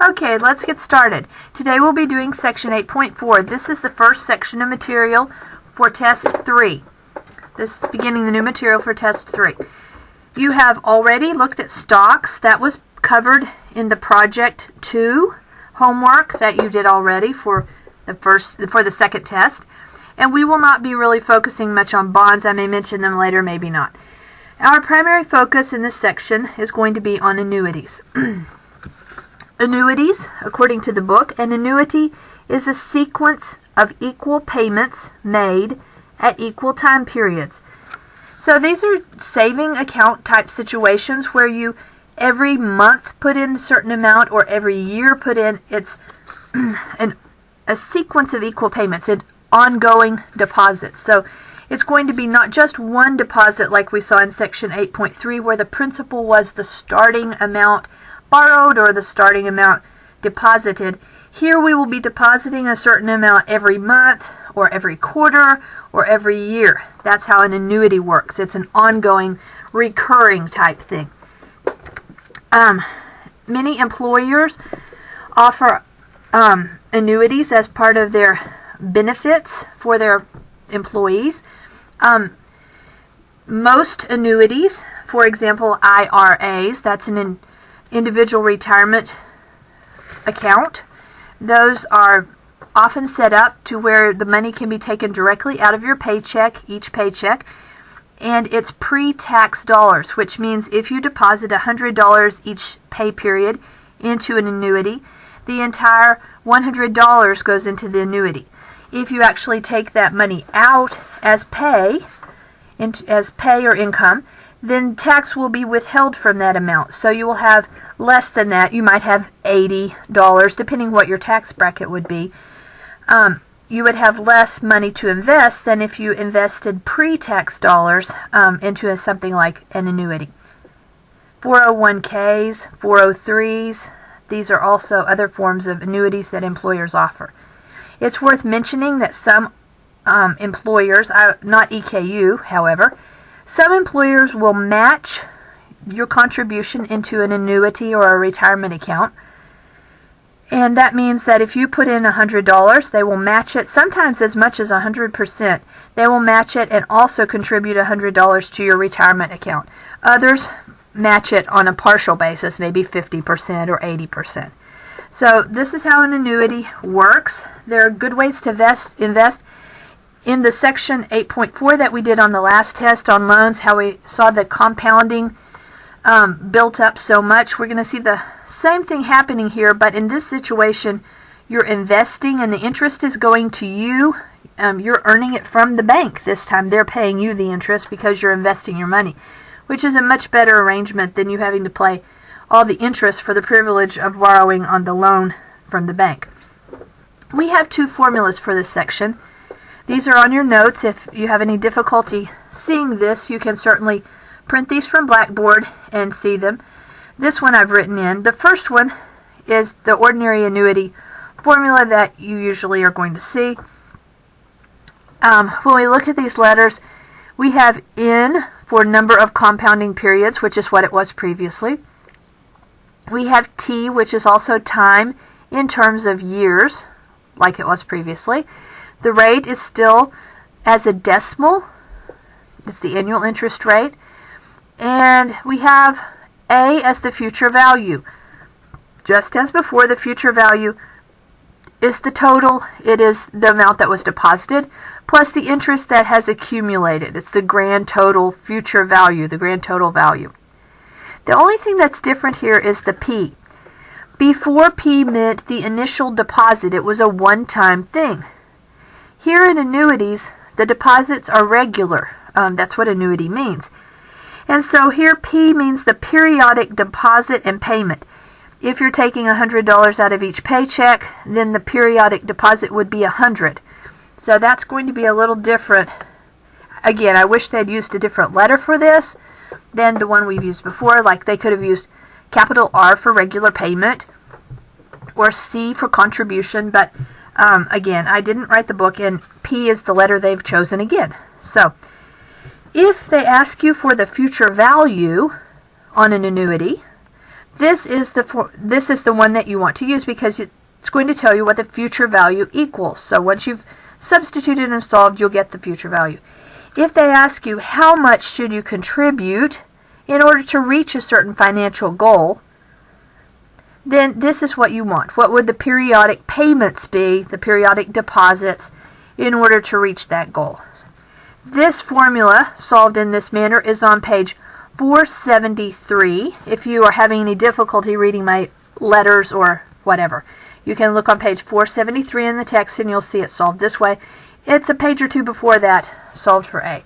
Okay, let's get started. Today we'll be doing section 8.4. This is the first section of material for test 3. This is beginning the new material for test 3. You have already looked at stocks. That was covered in the project 2 homework that you did already for the second test. And we will not be really focusing much on bonds. I may mention them later, maybe not. Our primary focus in this section is going to be on annuities. Annuities, according to the book, an annuity is a sequence of equal payments made at equal time periods. So these are saving account type situations where you every month put in a certain amount or every year put in. It's a sequence of equal payments and ongoing deposits. So it's going to be not just one deposit like we saw in section 8.3 where the principal was the starting amount borrowed or the starting amount deposited. Here we will be depositing a certain amount every month or every quarter or every year. That's how an annuity works. It's an ongoing, recurring type thing. Many employers offer annuities as part of their benefits for their employees. Most annuities, for example IRAs, that's an individual retirement account. Those are often set up to where the money can be taken directly out of your paycheck, each paycheck, and it's pre-tax dollars, which means if you deposit $100 each pay period into an annuity, the entire $100 goes into the annuity. If you actually take that money out as pay or income, then tax will be withheld from that amount. So you will have less than that. You might have $80, depending what your tax bracket would be. You would have less money to invest than if you invested pre-tax dollars into something like an annuity. 401ks, 403s, these are also other forms of annuities that employers offer. It's worth mentioning that some employers, not EKU, however, some employers will match your contribution into an annuity or a retirement account. And that means that if you put in $100, they will match it, sometimes as much as 100%. They will match it and also contribute $100 to your retirement account. Others match it on a partial basis, maybe 50% or 80%. So this is how an annuity works. There are good ways to invest. In the section 8.4 that we did on the last test on loans, how we saw the compounding built up so much, we're going to see the same thing happening here, but in this situation, you're investing and the interest is going to you. You're earning it from the bank this time. They're paying you the interest because you're investing your money, which is a much better arrangement than you having to pay all the interest for the privilege of borrowing on the loan from the bank. We have two formulas for this section. These are on your notes. If you have any difficulty seeing this, you can certainly print these from Blackboard and see them. This one I've written in. The first one is the ordinary annuity formula that you usually are going to see. When we look at these letters, we have N for number of compounding periods, which is what it was previously. We have T, which is also time in terms of years, like it was previously. The rate is still as a decimal. It's the annual interest rate. And we have A as the future value. Just as before, the future value is the total. It is the amount that was deposited plus the interest that has accumulated. It's the grand total future value, the grand total value. The only thing that's different here is the P. Before P meant the initial deposit. It was a one-time thing. Here in annuities, the deposits are regular. That's what annuity means. And so here P means the periodic deposit and payment. If you're taking $100 out of each paycheck, then the periodic deposit would be $100. So that's going to be a little different. Again, I wish they'd used a different letter for this than the one we've used before. Like they could have used capital R for regular payment or C for contribution, but again, I didn't write the book, and P is the letter they've chosen again. So if they ask you for the future value on an annuity, This is the one that you want to use because it's going to tell you what the future value equals. So once you've substituted and solved, you'll get the future value. If they ask you how much should you contribute in order to reach a certain financial goal, then this is what you want. What would the periodic payments be, the periodic deposits, in order to reach that goal? This formula, solved in this manner, is on page 473. If you are having any difficulty reading my letters or whatever, you can look on page 473 in the text and you'll see it solved this way. It's a page or two before that, solved for A.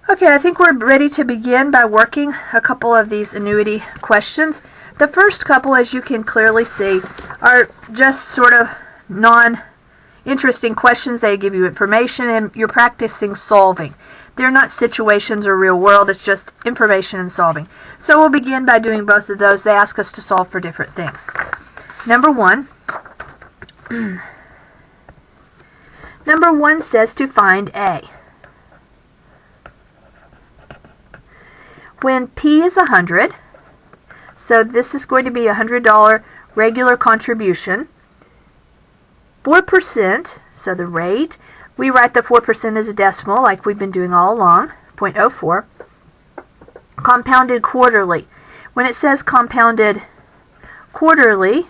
Okay, I think we're ready to begin by working a couple of these annuity questions. The first couple, as you can clearly see, are just sort of non-interesting questions. They give you information and you're practicing solving. They're not situations or real world, it's just information and solving. So we'll begin by doing both of those. They ask us to solve for different things. Number one says to find A. When P is 100, so this is going to be a $100 regular contribution, 4%, so the rate, we write the 4% as a decimal like we've been doing all along, 0.04, compounded quarterly. When it says compounded quarterly,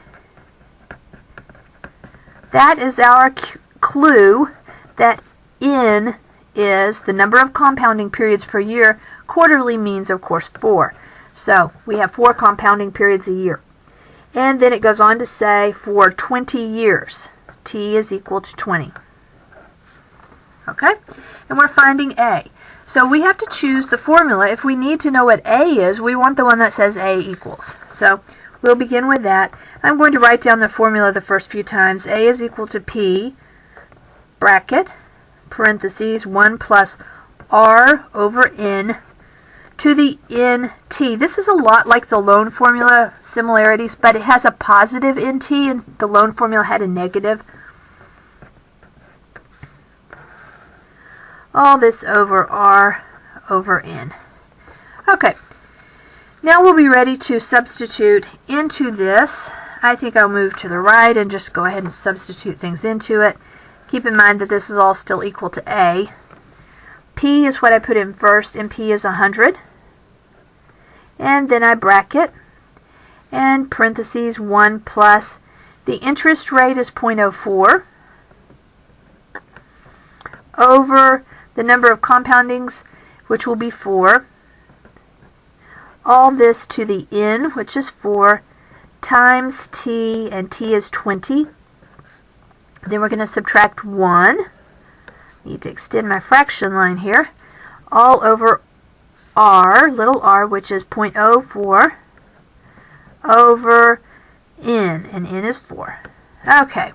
that is our clue that N is the number of compounding periods per year. Quarterly means, of course, 4. So we have 4 compounding periods a year. And then it goes on to say for 20 years, T is equal to 20. Okay? And we're finding A. So we have to choose the formula. If we need to know what A is, we want the one that says A equals. So we'll begin with that. I'm going to write down the formula the first few times. A is equal to P, bracket, parentheses, 1 plus R over N to the NT. This is a lot like the loan formula similarities, but it has a positive NT and the loan formula had a negative. All this over R over N. Okay, now we'll be ready to substitute into this. I think I'll move to the right and just go ahead and substitute things into it. Keep in mind that this is all still equal to A. P is what I put in first, and P is 100. And then I bracket, and parentheses 1 plus, the interest rate is 0.04, over the number of compoundings, which will be 4. All this to the N, which is 4, times T, and T is 20. Then we're going to subtract 1. Need to extend my fraction line here. All over R, little r, which is 0.04, over N, and N is 4. Okay.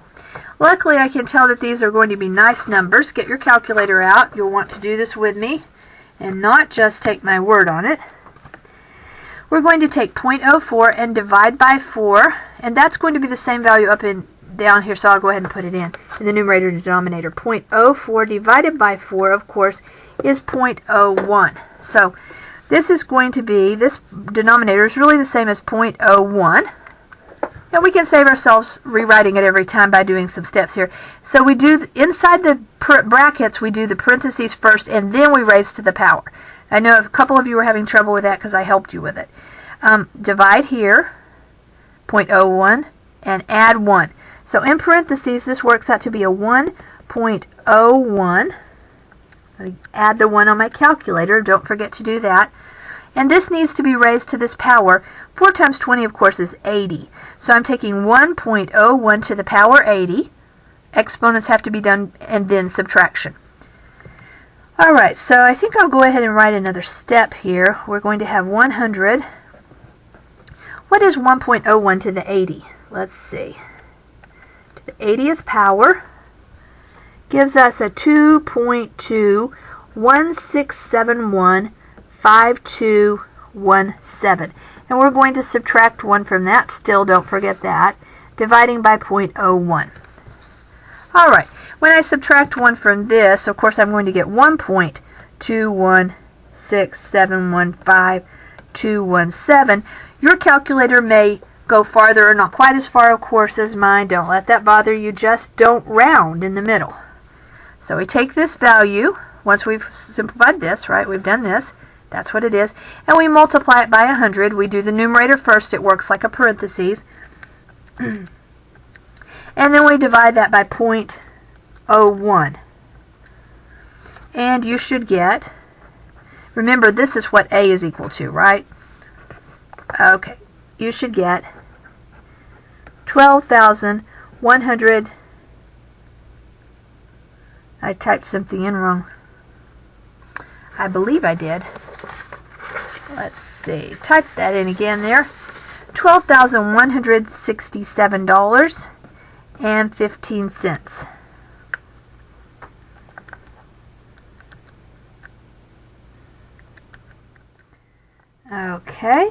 Luckily, I can tell that these are going to be nice numbers. Get your calculator out. You'll want to do this with me and not just take my word on it. We're going to take 0.04 and divide by 4, and that's going to be the same value up and down here, so I'll go ahead and put it in the numerator and denominator. 0.04 divided by 4, of course, is 0.01. So this is going to be, this denominator is really the same as 0.01. And we can save ourselves rewriting it every time by doing some steps here. So we do, inside the brackets, we do the parentheses first, and then we raise to the power. I know a couple of you were having trouble with that because I helped you with it. Divide here, 0.01, and add 1. So in parentheses, this works out to be a 1.01. Add the 1 on my calculator. Don't forget to do that. And this needs to be raised to this power. 4 times 20, of course, is 80. So I'm taking 1.01 to the power 80. Exponents have to be done, and then subtraction. Alright, so I think I'll go ahead and write another step here. We're going to have 100. What is 1.01 to the 80? Let's see. To the 80th power gives us a 2.216715217. And we're going to subtract 1 from that. Still, don't forget that. Dividing by 0.01. Alright, when I subtract 1 from this, of course I'm going to get 1.216715217. Your calculator may go farther or not quite as far, of course, as mine. Don't let that bother you. Just don't round in the middle. So we take this value, once we've simplified this, right, we've done this, that's what it is, and we multiply it by 100. We do the numerator first. It works like a parentheses. And then we divide that by 0.01. And you should get, remember this is what A is equal to, right? Okay, you should get 12,100. I typed something in wrong. I believe I did. Let's see. Type that in again there. $12,167.15. Okay.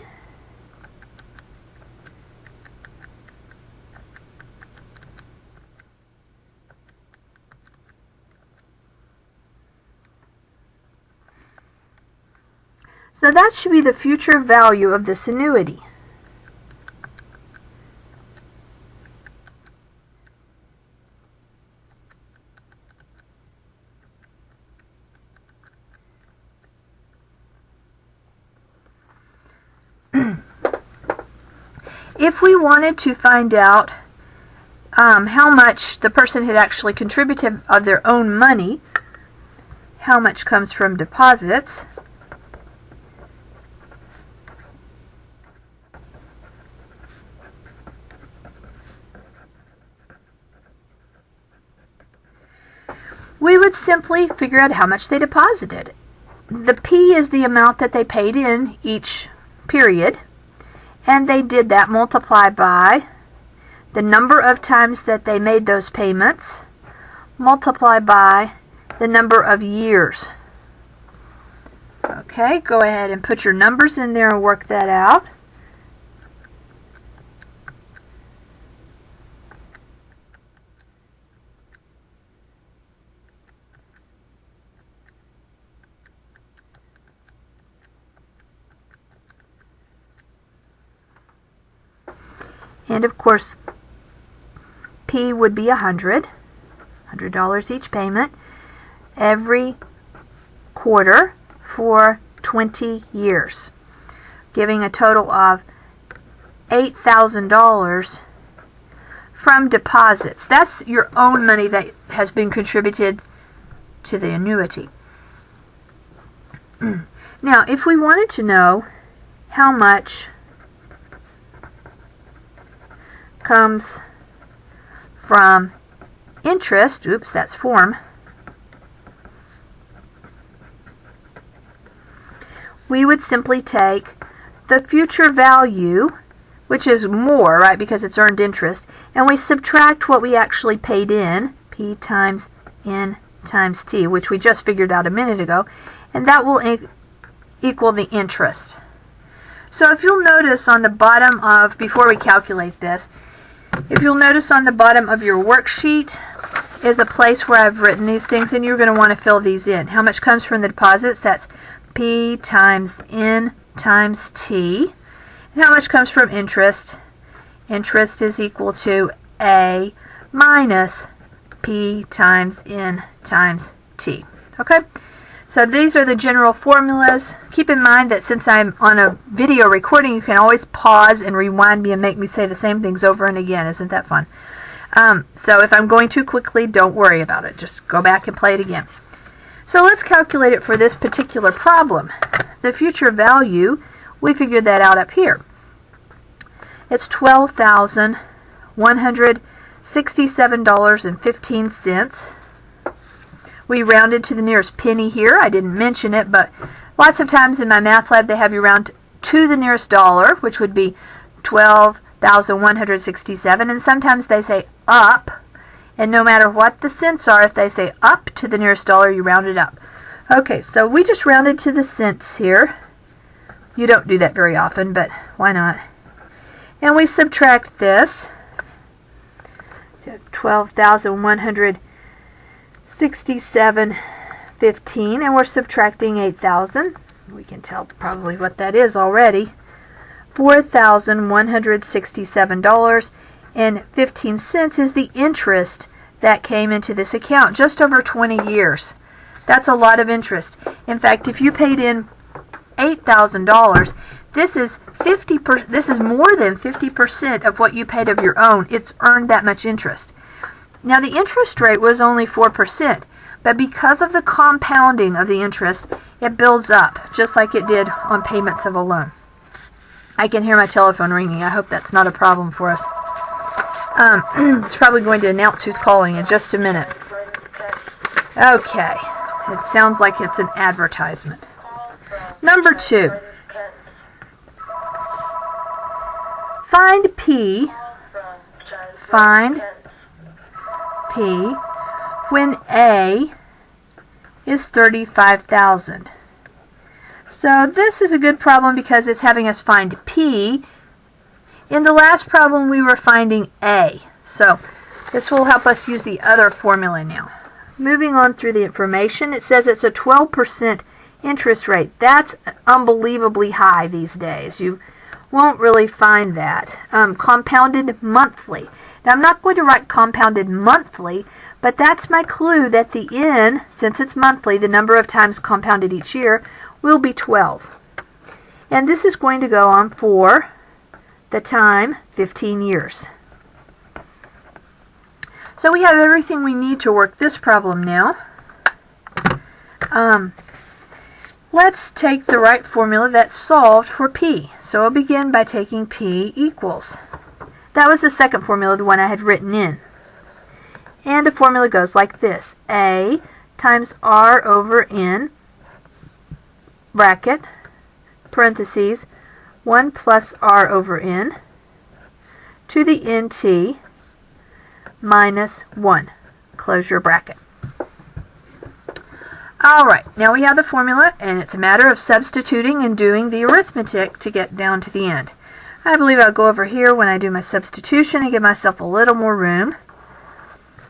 So that should be the future value of this annuity. If we wanted to find out how much the person had actually contributed of their own money, how much comes from deposits, we would simply figure out how much they deposited. The P is the amount that they paid in each period, and they did that multiplied by the number of times that they made those payments, multiplied by the number of years. Okay, go ahead and put your numbers in there and work that out. And of course, P would be $100 each payment, every quarter for 20 years, giving a total of $8,000 from deposits. That's your own money that has been contributed to the annuity. Now, if we wanted to know how much comes from interest, oops, that's form, we would simply take the future value, which is more, right, because it's earned interest, and we subtract what we actually paid in, P times N times T, which we just figured out a minute ago, and that will equal the interest. So if you'll notice on the bottom of, before we calculate this, if you'll notice on the bottom of your worksheet is a place where I've written these things, and you're going to want to fill these in. How much comes from the deposits? That's P times N times T. And how much comes from interest? Interest is equal to A minus P times N times T. Okay? So these are the general formulas. Keep in mind that since I'm on a video recording, you can always pause and rewind me and make me say the same things over and again. Isn't that fun? So if I'm going too quickly, don't worry about it. Just go back and play it again. So let's calculate it for this particular problem. The future value, we figured that out up here. It's $12,167.15. We rounded to the nearest penny here. I didn't mention it, but lots of times in my math lab they have you round to the nearest dollar, which would be 12,167, and sometimes they say up, and no matter what the cents are, if they say up to the nearest dollar, you round it up. Okay, so we just rounded to the cents here. You don't do that very often, but why not? And we subtract this. So 12,167.15, and we're subtracting 8,000. We can tell probably what that is already. $4,167.15 is the interest that came into this account, just over 20 years. That's a lot of interest. In fact, if you paid in $8,000, this is more than 50% of what you paid of your own. It's earned that much interest. Now, the interest rate was only 4%, but because of the compounding of the interest, it builds up, just like it did on payments of a loan. I can hear my telephone ringing. I hope that's not a problem for us. It's probably going to announce who's calling in just a minute. Okay. It sounds like it's an advertisement. Number 2. Find P when A is 35,000. So this is a good problem because it's having us find P. In the last problem we were finding A. So this will help us use the other formula now. Moving on through the information, it says it's a 12% interest rate. That's unbelievably high these days. You won't really find that. Compounded monthly. Now, I'm not going to write compounded monthly, but that's my clue that the N, since it's monthly, the number of times compounded each year, will be 12. And this is going to go on for the time 15 years. So we have everything we need to work this problem now. Let's take the right formula that's solved for P. So I'll begin by taking P equals. That was the second formula, the one I had written in. And the formula goes like this. A times R over N, bracket, parentheses, 1 plus R over N, to the NT, minus 1. Close your bracket. Alright, now we have the formula, and it's a matter of substituting and doing the arithmetic to get down to the end. I believe I'll go over here when I do my substitution and give myself a little more room.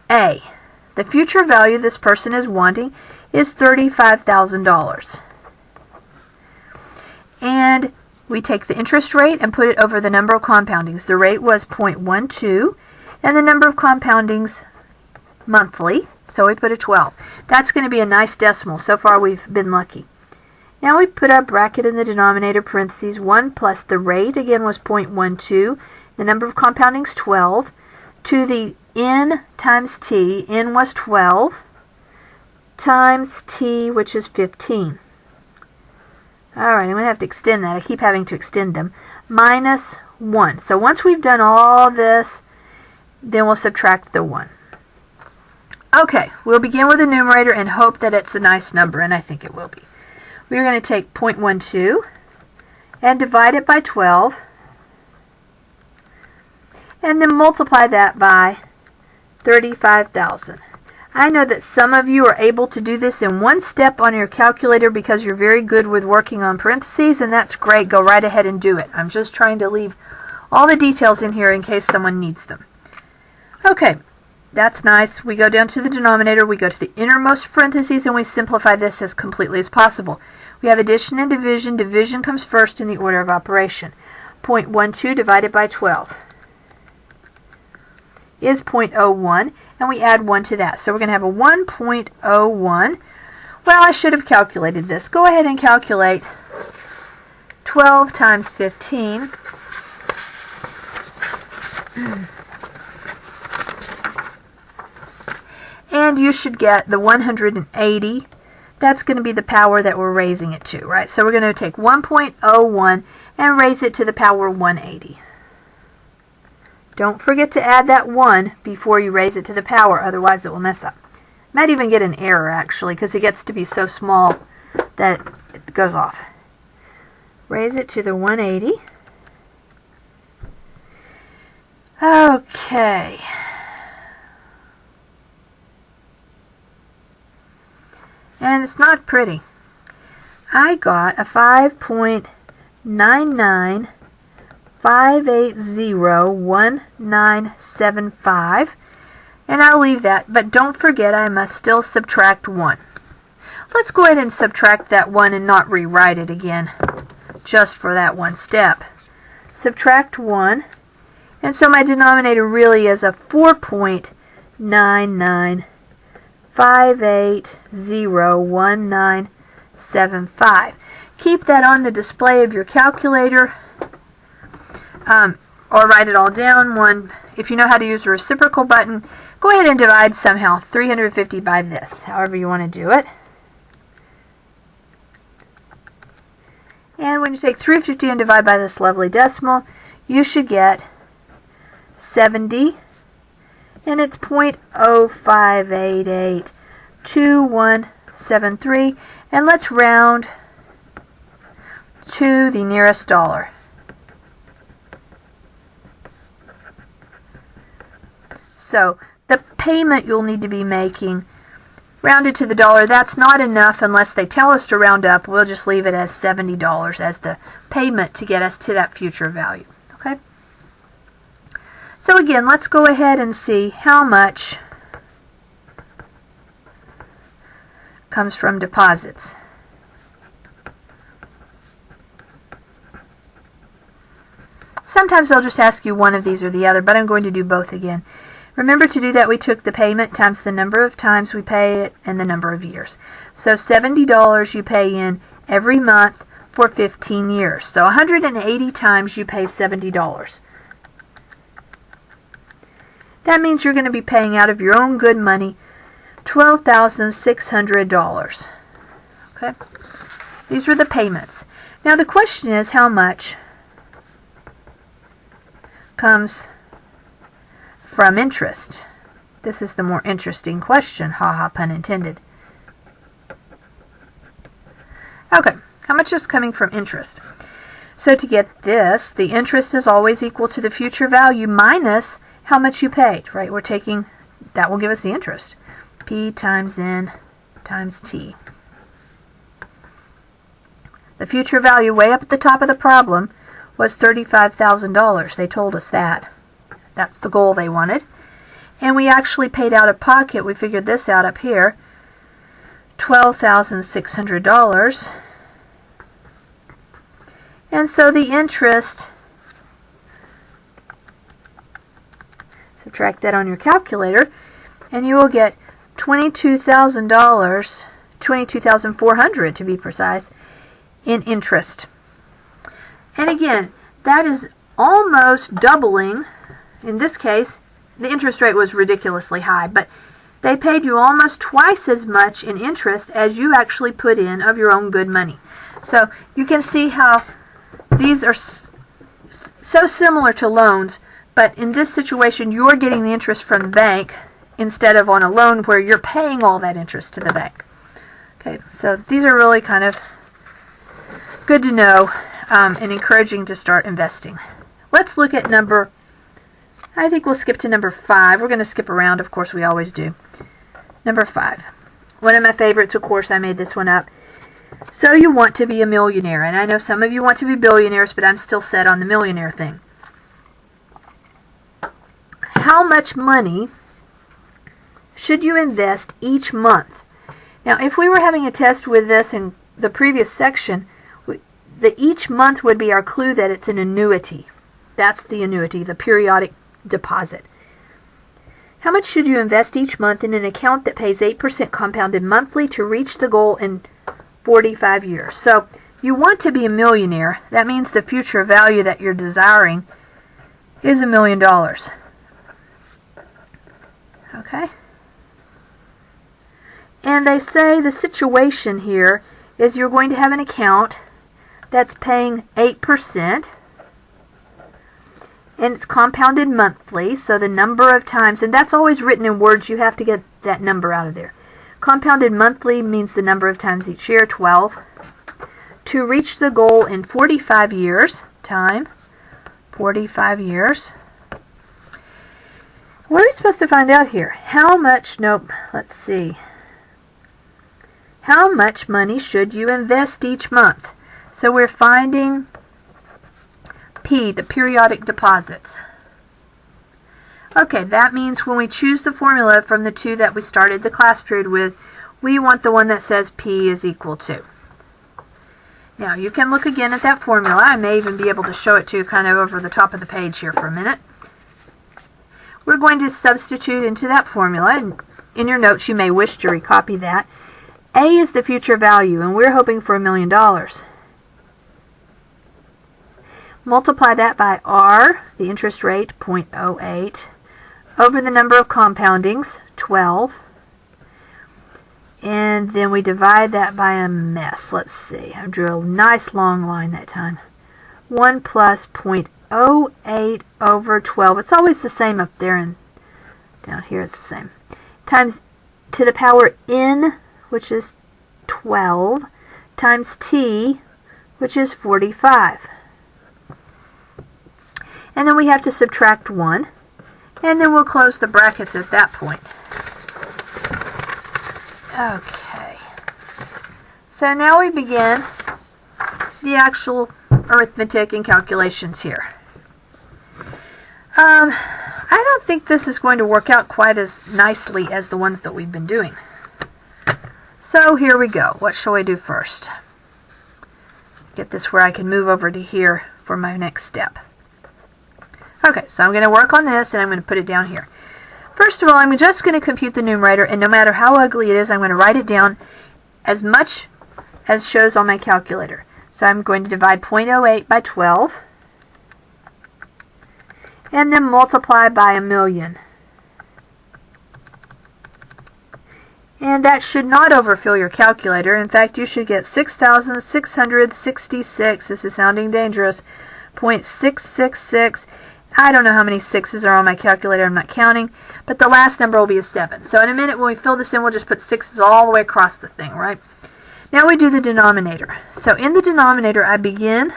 A. The future value this person is wanting is $35,000. And we take the interest rate and put it over the number of compoundings. The rate was 0.12, and the number of compoundings monthly, so we put a 12. That's going to be a nice decimal. So far we've been lucky. Now we put our bracket in the denominator, parentheses, 1 plus the rate, again, was 0.12. The number of compoundings, 12. To the N times T, N was 12, times T, which is 15. Alright, I'm going to have to extend that. I keep having to extend them. Minus 1. So once we've done all this, then we'll subtract the 1. Okay, we'll begin with the numerator and hope that it's a nice number, and I think it will be. We're going to take 0.12 and divide it by 12, and then multiply that by 35,000. I know that some of you are able to do this in one step on your calculator because you're very good with working on parentheses, and that's great. Go right ahead and do it. I'm just trying to leave all the details in here in case someone needs them. Okay, that's nice. We go down to the denominator, we go to the innermost parentheses, and we simplify this as completely as possible. We have addition and division. Division comes first in the order of operation. 0.12 divided by 12 is 0.01, and we add 1 to that. So we're going to have a 1.01. Well, I should have calculated this. Go ahead and calculate 12 times 15. And you should get the 180. That's going to be the power that we're raising it to, right? So we're going to take 1.01 and raise it to the power 180. Don't forget to add that 1 before you raise it to the power, otherwise it will mess up. Might even get an error, actually, because it gets to be so small that it goes off. Raise it to the 180. Okay. And it's not pretty. I got a 5.995801975, and I'll leave that, but don't forget I must still subtract 1. Let's go ahead and subtract that 1 and not rewrite it again just for that one step. subtract 1, and so my denominator really is a 4.99581975. Keep that on the display of your calculator, or write it all down. If you know how to use the reciprocal button, go ahead and divide somehow 350 by this, however you want to do it. And when you take 350 and divide by this lovely decimal, you should get 70, and it's 0.05882173, and let's round to the nearest dollar. So the payment you'll need to be making, rounded to the dollar, that's not enough unless they tell us to round up. We'll just leave it as $70 as the payment to get us to that future value. Okay? So again, let's go ahead and see how much comes from deposits. Sometimes they'll just ask you one of these or the other, but I'm going to do both again. Remember, to do that, we took the payment times the number of times we pay it and the number of years. So $70 you pay in every month for 15 years. So 180 times you pay $70. That means you're going to be paying out of your own good money $12,600. Okay? These are the payments. Now the question is, how much comes from interest? This is the more interesting question, haha, pun intended. Okay, how much is coming from interest? So to get this, the interest is always equal to the future value minus how much you paid, right? We're taking, that will give us the interest. P times N times T. The future value way up at the top of the problem was $35,000. They told us that. That's the goal they wanted. And we actually paid out of pocket, we figured this out up here, $12,600. And so the interest, subtract that on your calculator, and you will get $22,000, $22,400 to be precise, in interest. And again, that is almost doubling. In this case, the interest rate was ridiculously high, but they paid you almost twice as much in interest as you actually put in of your own good money. So you can see how these are so similar to loans, but in this situation you're getting the interest from the bank instead of on a loan where you're paying all that interest to the bank. Okay, so these are really kind of good to know and encouraging to start investing. Let's look at I think we'll skip to number 5. We're going to skip around, of course we always do. Number 5. One of my favorites, of course, I made this one up. So you want to be a millionaire, and I know some of you want to be billionaires, but I'm still set on the millionaire thing. How much money should you invest each month? Now, if we were having a test with this in the previous section, each month would be our clue that it's an annuity. That's the annuity, the periodic deposit. How much should you invest each month in an account that pays 8% compounded monthly to reach the goal in 45 years? So you want to be a millionaire. That means the future value that you're desiring is $1 million. Okay? And they say the situation here is you're going to have an account that's paying 8%. And it's compounded monthly, so the number of times, and that's always written in words, you have to get that number out of there. Compounded monthly means the number of times each year, 12. To reach the goal in 45 years, 45 years. What are we supposed to find out here? How much, let's see. How much money should you invest each month? So we're finding P, the periodic deposits. Okay, that means when we choose the formula from the two that we started the class period with, we want the one that says P is equal to. Now you can look again at that formula. I may even be able to show it to you kind of over the top of the page here for a minute. We're going to substitute into that formula, and in your notes you may wish to recopy that. A is the future value, and we're hoping for $1 million. Multiply that by R, the interest rate, 0.08, over the number of compoundings, 12. And then we divide that by a mess. Let's see. I drew a nice long line that time. 1 plus 0.08 over 12. It's always the same up there, and down here it's the same. Times to the power n, which is 12, times t, which is 45. And then we have to subtract 1. And then we'll close the brackets at that point. Okay. So now we begin the actual arithmetic and calculations here. I don't think this is going to work out quite as nicely as the ones that we've been doing. So here we go. What shall I do first? Get this where I can move over to here for my next step. Okay, so I'm going to work on this and I'm going to put it down here. First of all, I'm just going to compute the numerator, and no matter how ugly it is, I'm going to write it down as much as shows on my calculator. So I'm going to divide 0.08 by 12, and then multiply by 1,000,000. And that should not overfill your calculator. In fact, you should get 6,666, this is sounding dangerous, 0.666. I don't know how many sixes are on my calculator, I'm not counting, but the last number will be a 7. So in a minute when we fill this in, we'll just put sixes all the way across the thing, right? Now we do the denominator. So in the denominator, I begin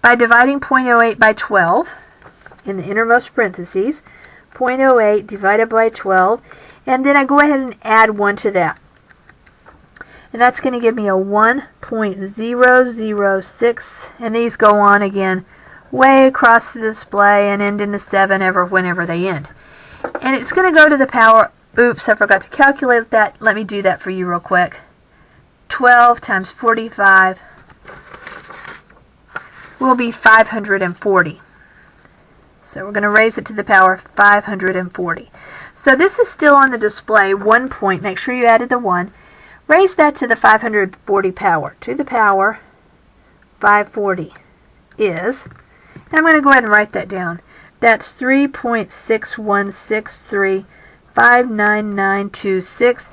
by dividing 0.08 by 12 in the innermost parentheses, 0.08 divided by 12, and then I go ahead and add 1 to that. And that's going to give me a 1.006, and these go on again way across the display and end in the 7 whenever they end. And it's going to go to the power, oops, I forgot to calculate that. Let me do that for you real quick. 12 times 45 will be 540. So we're going to raise it to the power 540. So this is still on the display, 1 point. Make sure you added the 1. Raise that to the 540 power. To the power 540 is, and I'm going to go ahead and write that down. That's 3.616359926.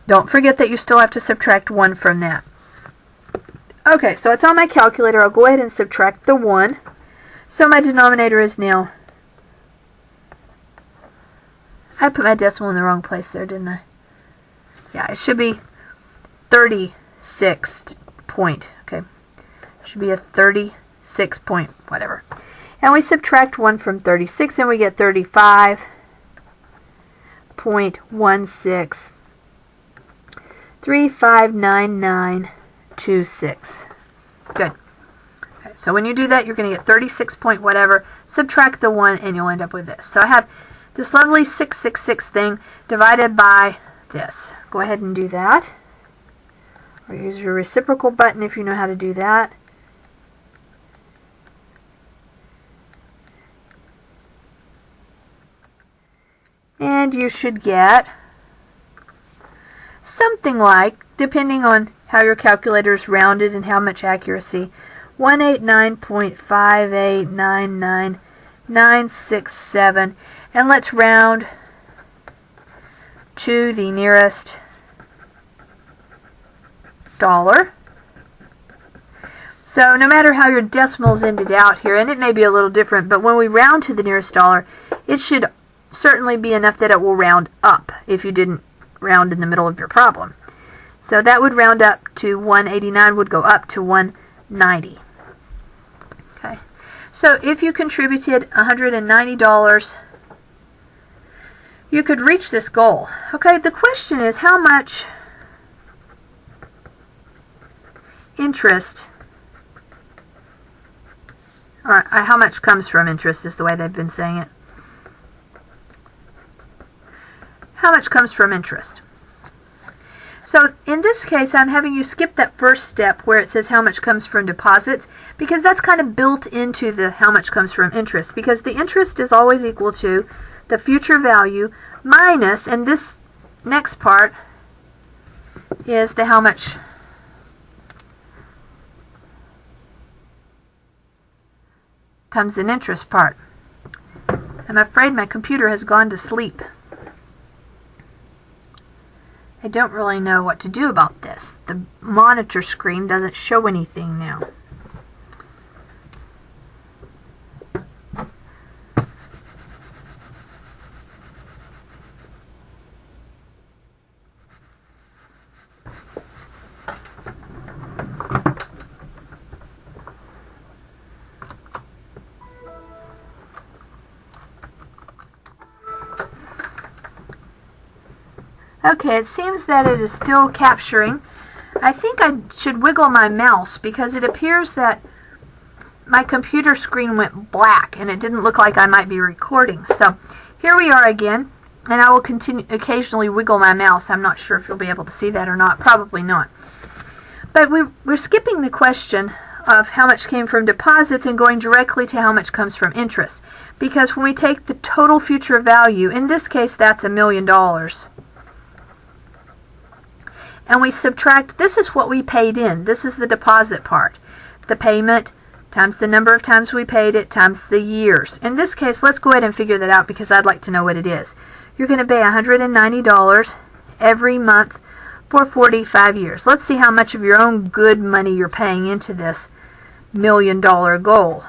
Don't forget that you still have to subtract 1 from that. Okay, so it's on my calculator. I'll go ahead and subtract the 1. So my denominator is now, I put my decimal in the wrong place there, didn't I? Yeah, it should be 36 point. Okay, should be a 36 point whatever. And we subtract 1 from 36 and we get 35.16359926. Good. Okay, so when you do that, you're going to get 36 point whatever. Subtract the 1 and you'll end up with this. So I have this lovely 666 thing divided by this. Go ahead and do that. Or use your reciprocal button if you know how to do that. And you should get something like, depending on how your calculator is rounded and how much accuracy, 189.5899967. And let's round to the nearest dollar. So no matter how your decimals ended out here, and it may be a little different, but when we round to the nearest dollar, it should certainly be enough that it will round up if you didn't round in the middle of your problem. So that would round up to 189, would go up to 190. Okay. So if you contributed $190, you could reach this goal. Okay, the question is how much interest, or how much comes from interest is the way they've been saying it. How much comes from interest? So in this case, I'm having you skip that first step where it says how much comes from deposits, because that's kind of built into the how much comes from interest, because the interest is always equal to the future value minus, and this next part is the how much comes in interest part. I'm afraid my computer has gone to sleep. I don't really know what to do about this. The monitor screen doesn't show anything now. Okay, it seems that it is still capturing. I think I should wiggle my mouse because it appears that my computer screen went black and it didn't look like I might be recording. So here we are again, and I will continue occasionally wiggle my mouse. I'm not sure if you'll be able to see that or not. Probably not. But we're skipping the question of how much came from deposits and going directly to how much comes from interest. Because when we take the total future value, in this case that's $1 million, and we subtract, this is what we paid in. This is the deposit part. The payment times the number of times we paid it times the years. In this case, let's go ahead and figure that out because I'd like to know what it is. You're going to pay $190 every month for 45 years. Let's see how much of your own good money you're paying into this $1 million goal.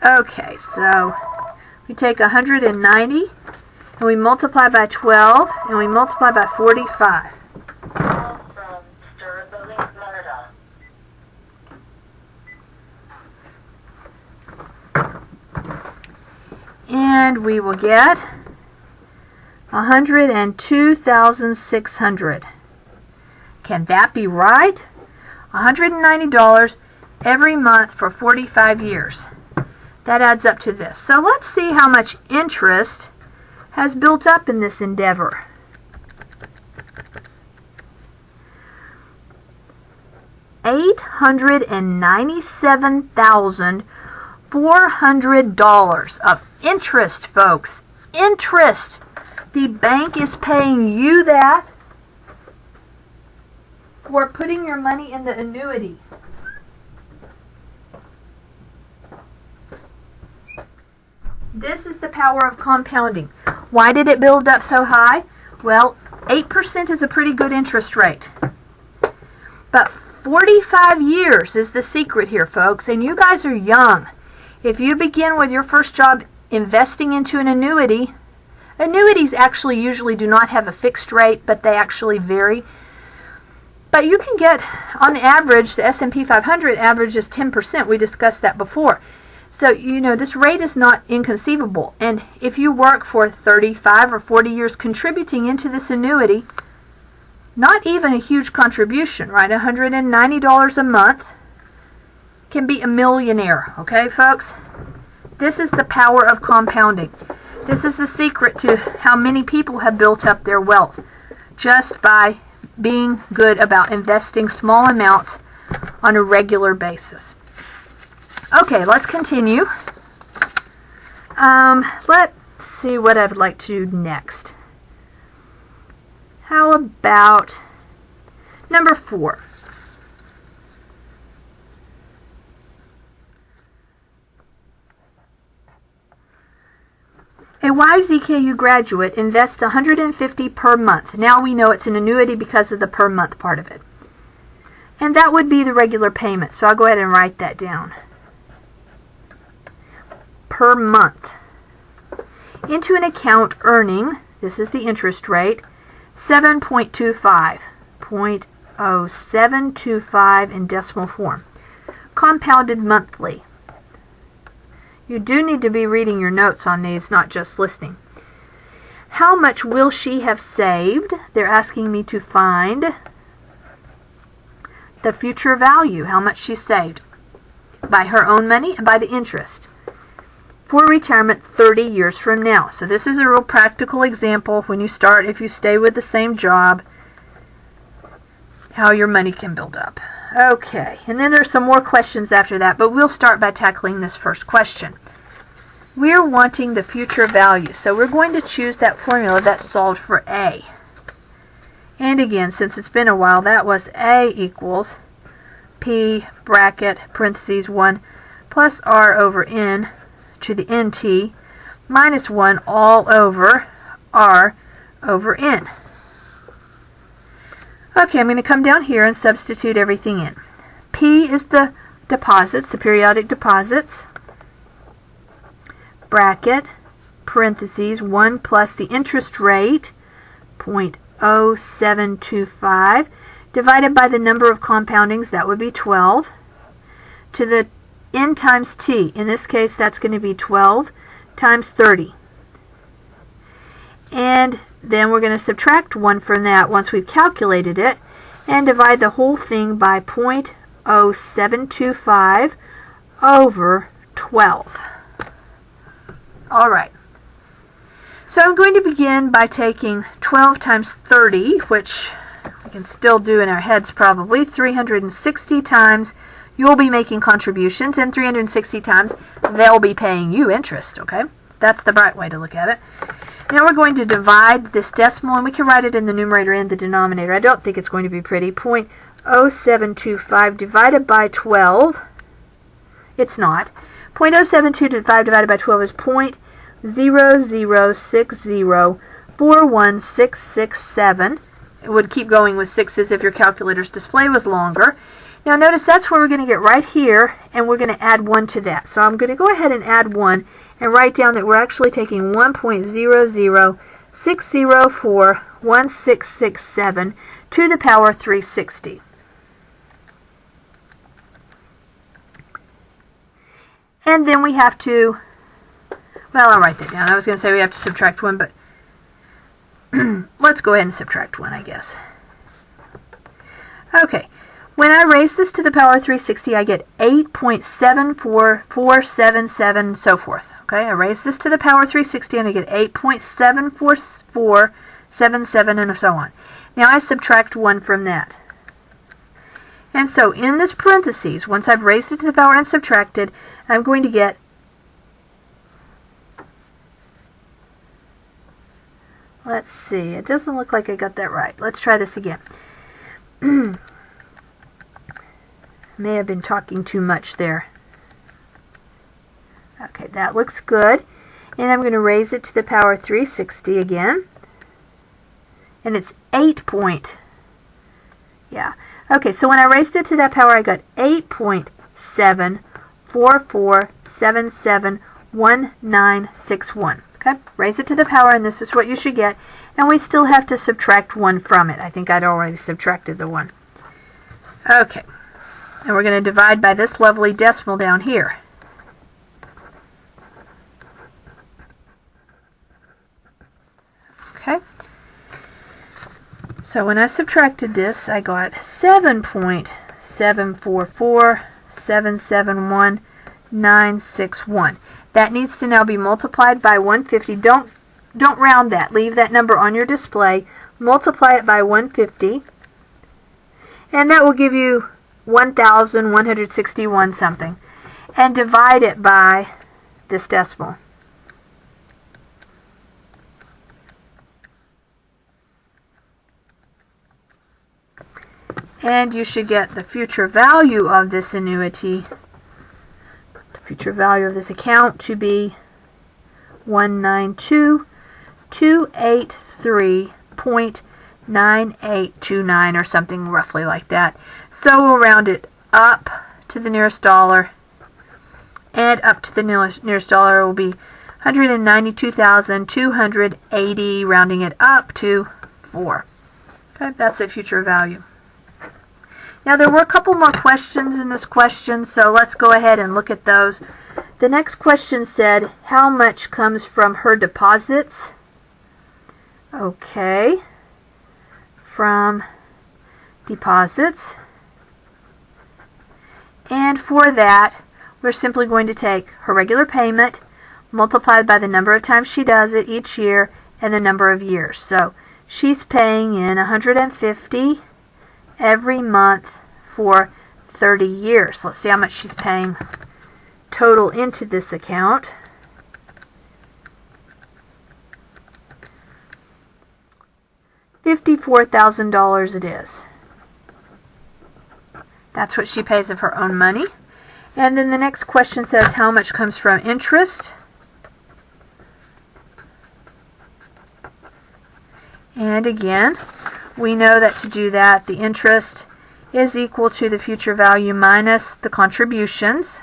Okay, so we take 190 and we multiply by 12 and we multiply by 45. And we will get 102,600. Can that be right? $190 every month for 45 years. That adds up to this. So let's see how much interest has built up in this endeavor. $897,400 of interest, folks. Interest. The bank is paying you that for putting your money in the annuity. This is the power of compounding. Why did it build up so high? Well, 8% is a pretty good interest rate. But 45 years is the secret here, folks, and you guys are young. If you begin with your first job investing into an annuity, annuities actually usually do not have a fixed rate, but they actually vary. But you can get, on the average, the S&P 500 average is 10%. We discussed that before. So, you know, this rate is not inconceivable. And if you work for 35 or 40 years contributing into this annuity, not even a huge contribution, right? $190 a month can be a millionaire. Okay, folks? This is the power of compounding. This is the secret to how many people have built up their wealth, just by being good about investing small amounts on a regular basis. Okay, let's continue. Let's see what I'd like to do next. How about number 4? A YZKU graduate invests $150 per month. Now we know it's an annuity because of the per month part of it. And that would be the regular payment. So I'll go ahead and write that down. Per month. Into an account earning, this is the interest rate, 7.25, 0.0725 in decimal form. Compounded monthly. You do need to be reading your notes on these, not just listening. How much will she have saved? They're asking me to find the future value, how much she saved by her own money and by the interest. for retirement 30 years from now. So this is a real practical example when you start, if you stay with the same job, how your money can build up. Okay, and then there's some more questions after that, but we'll start by tackling this first question. We're wanting the future value, so we're going to choose that formula that solved for A. And again, since it's been a while, that was A equals P bracket parentheses 1 plus R over N to the NT minus 1 all over R over N. Okay, I'm going to come down here and substitute everything in. P is the deposits, the periodic deposits, bracket, parentheses, 1 plus the interest rate, 0.0725, divided by the number of compoundings, that would be 12, to the N times T. In this case, that's going to be 12 times 30. And then we're going to subtract 1 from that once we've calculated it, and divide the whole thing by 0.0725 over 12. All right. So I'm going to begin by taking 12 times 30, which we can still do in our heads probably, 360 times you'll be making contributions, and 360 times they'll be paying you interest, okay? That's the right way to look at it. Now we're going to divide this decimal, and we can write it in the numerator and the denominator. I don't think it's going to be pretty. 0.0725 divided by 12. It's not. 0.0725 divided by 12 is 0.006041667. It would keep going with sixes if your calculator's display was longer. Now notice that's where we're going to get right here, and we're going to add 1 to that. So I'm going to go ahead and add 1 and write down that we're actually taking 1.006041667 to the power 360. And then we have to, well, I'll write that down. I was going to say we have to subtract 1, but let's go ahead and subtract 1, I guess. Okay. When I raise this to the power 360, I get 8.74477 and so forth. Okay, I raise this to the power 360 and I get 8.74477 and so on. Now I subtract 1 from that. And so in this parentheses, once I've raised it to the power and subtracted, I'm going to get let's see, it doesn't look like I got that right. Let's try this again. May have been talking too much there. Okay, that looks good. And I'm going to raise it to the power 360 again. And it's 8 point. Yeah. Okay, so when I raised it to that power, I got 8.744771961. Okay, raise it to the power, and this is what you should get. And we still have to subtract 1 from it. I think I'd already subtracted the 1. Okay. And we're going to divide by this lovely decimal down here. Okay. So when I subtracted this, I got 7.744771961. That needs to now be multiplied by 150. Don't round that. Leave that number on your display. Multiply it by 150. And that will give you 1,161 something, and divide it by this decimal. And you should get the future value of this annuity, the future value of this account, to be 192,283.9829 or something roughly like that. So we'll round it up to the nearest dollar, and up to the nearest dollar will be 192,280, rounding it up to 4. Okay, that's the future value. Now there were a couple more questions in this question, so let's go ahead and look at those. The next question said, how much comes from her deposits? Okay, from deposits. And for that, we're simply going to take her regular payment multiplied by the number of times she does it each year and the number of years. So she's paying in $150 every month for 30 years. Let's see how much she's paying total into this account. $54,000 it is. That's what she pays of her own money. And then the next question says how much comes from interest. And again, we know that to do that, the interest is equal to the future value minus the contributions.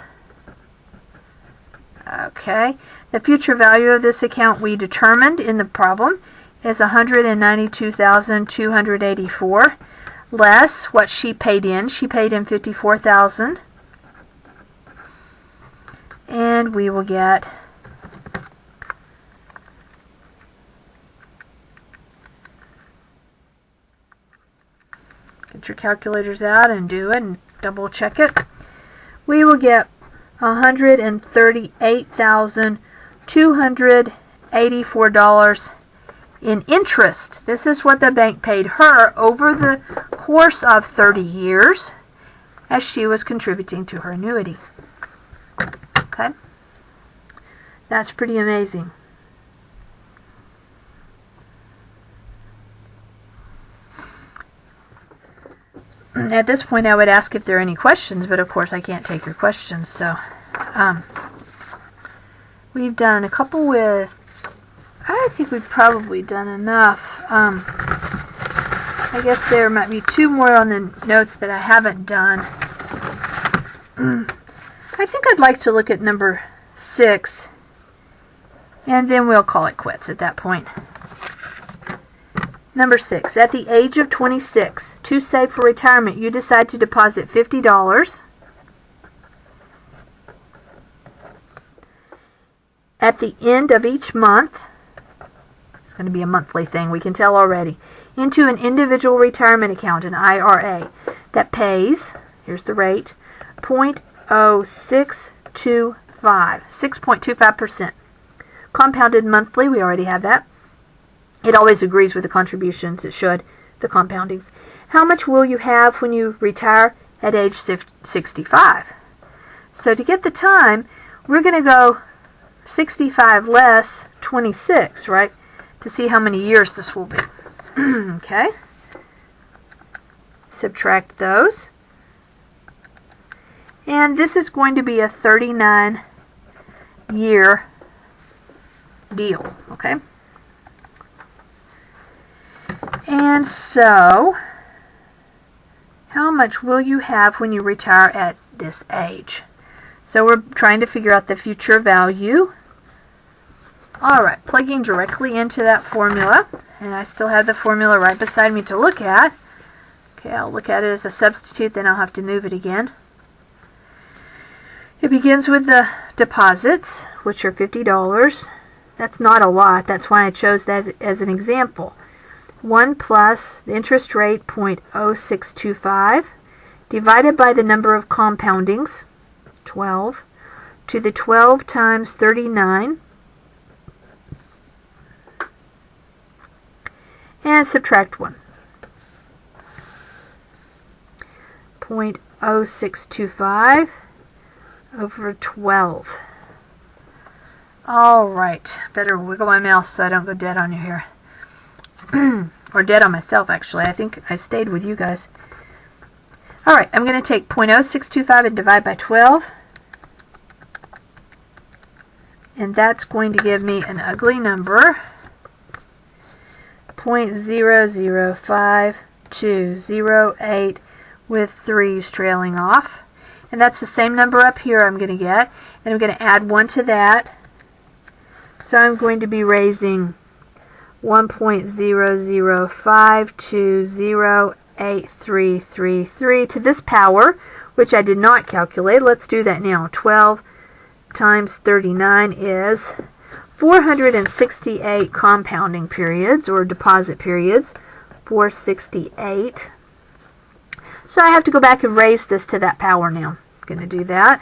Okay, the future value of this account we determined in the problem is $192,284 less what she paid in. She paid in $54,000, and we will get get your calculators out and do it and double check it. We will get $138,284 in interest. This is what the bank paid her over the course of 30 years as she was contributing to her annuity. Okay? That's pretty amazing. At this point I would ask if there are any questions, but of course I can't take your questions. So we've done a couple with, I think we've probably done enough. I guess there might be two more on the notes that I haven't done. I think I'd like to look at number 6, and then we'll call it quits at that point. Number 6, at the age of 26, to save for retirement, you decide to deposit $50. At the end of each month, it's going to be a monthly thing, we can tell already, into an individual retirement account, an IRA, that pays, here's the rate, 0.0625, 6.25%. Compounded monthly, we already have that. It always agrees with the contributions, it should, the compoundings. How much will you have when you retire at age 65? So to get the time, we're going to go 65 less 26, right? To see how many years this will be. Okay. Subtract those. And this is going to be a 39-year deal, okay? And so, how much will you have when you retire at this age? So we're trying to figure out the future value. Alright, plugging directly into that formula, and I still have the formula right beside me to look at. Okay, I'll look at it as a substitute, then I'll have to move it again. It begins with the deposits, which are $50. That's not a lot, that's why I chose that as an example. 1 plus the interest rate, 0.0625, divided by the number of compoundings, 12, to the 12 times 39, and subtract 1. 0.0625 over 12. Alright, better wiggle my mouse so I don't go dead on you here. Or dead on myself, actually. I think I stayed with you guys. Alright, I'm going to take 0.0625 and divide by 12. And that's going to give me an ugly number. 0.005208 with 3's trailing off. And that's the same number up here I'm going to get. And I'm going to add 1 to that. So I'm going to be raising 1.00520833 to this power, which I did not calculate. Let's do that now. 12 times 39 is 468 compounding periods, or deposit periods. 468. So I have to go back and raise this to that power now. I'm going to do that.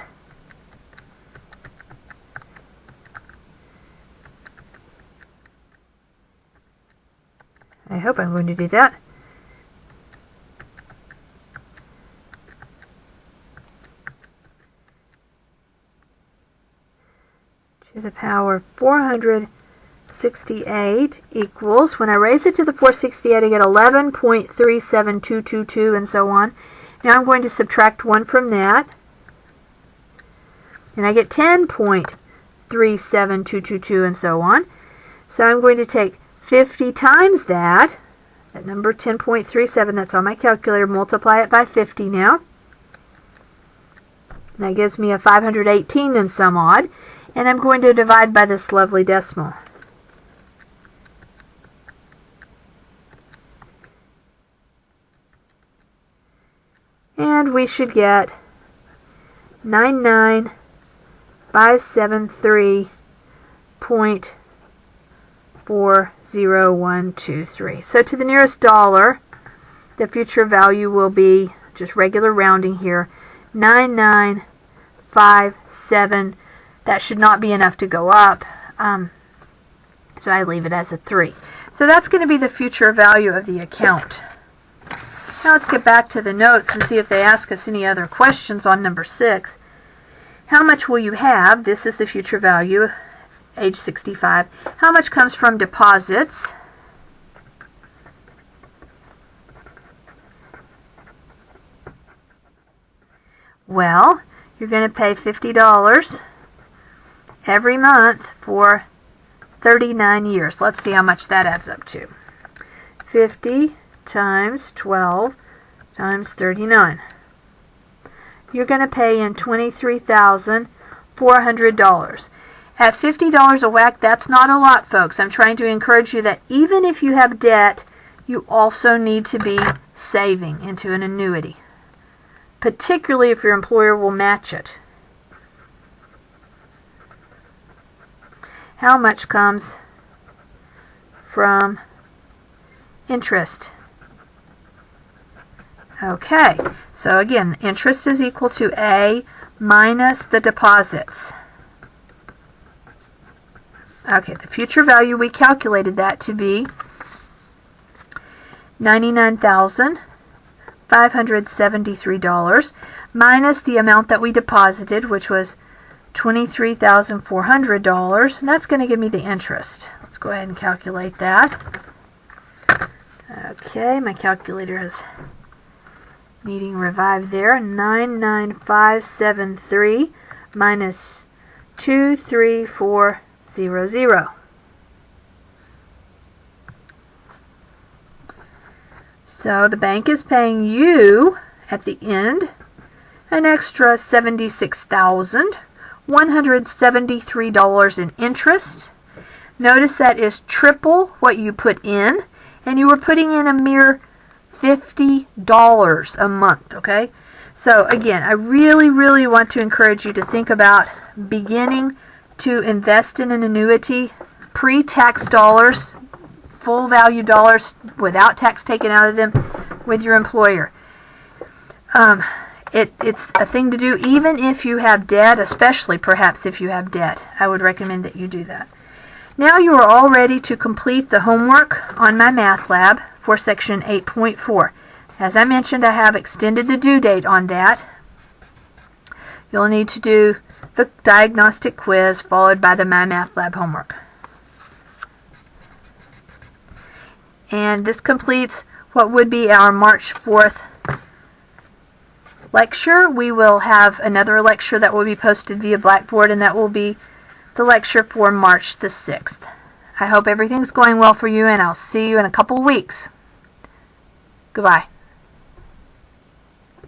hope I'm going to do that. To the power of 468 equals, when I raise it to the 468, I get 11.37222 and so on. Now I'm going to subtract 1 from that, and I get 10.37222 and so on. So I'm going to take 50 times that number 10.37, that's on my calculator, multiply it by 50 now. And that gives me a 518 and some odd. And I'm going to divide by this lovely decimal. And we should get 99,573.40,123. So to the nearest dollar, the future value will be, just regular rounding here, 9957. That should not be enough to go up, so I leave it as a 3. So that's going to be the future value of the account. Now let's get back to the notes and see if they ask us any other questions on number 6. How much will you have? This is the future value, age 65. How much comes from deposits? Well, you're going to pay $50 every month for 39 years. Let's see how much that adds up to. 50 times 12 times 39. You're going to pay in $23,400. At $50 a whack, that's not a lot, folks. I'm trying to encourage you that even if you have debt, you also need to be saving into an annuity, particularly if your employer will match it. How much comes from interest? Okay, so again, interest is equal to A minus the deposits. Okay, the future value, we calculated that to be $99,573 minus the amount that we deposited, which was $23,400, and that's going to give me the interest. Let's go ahead and calculate that. Okay, my calculator is needing revive there. 99573 minus 23400. So the bank is paying you at the end an extra $76,173 in interest. Notice that is triple what you put in, and you were putting in a mere $50 a month, okay? So again, I really want to encourage you to think about beginning to invest in an annuity, pre-tax dollars, full value dollars without tax taken out of them with your employer. It's a thing to do even if you have debt, especially perhaps if you have debt. I would recommend that you do that. Now you are all ready to complete the homework on my math lab for section 8.4. As I mentioned, I have extended the due date on that. You'll need to do the diagnostic quiz followed by the My Math Lab homework. And this completes what would be our March 4th lecture. We will have another lecture that will be posted via Blackboard, and that will be the lecture for March the 6th. I hope everything's going well for you, and I'll see you in a couple weeks. Goodbye.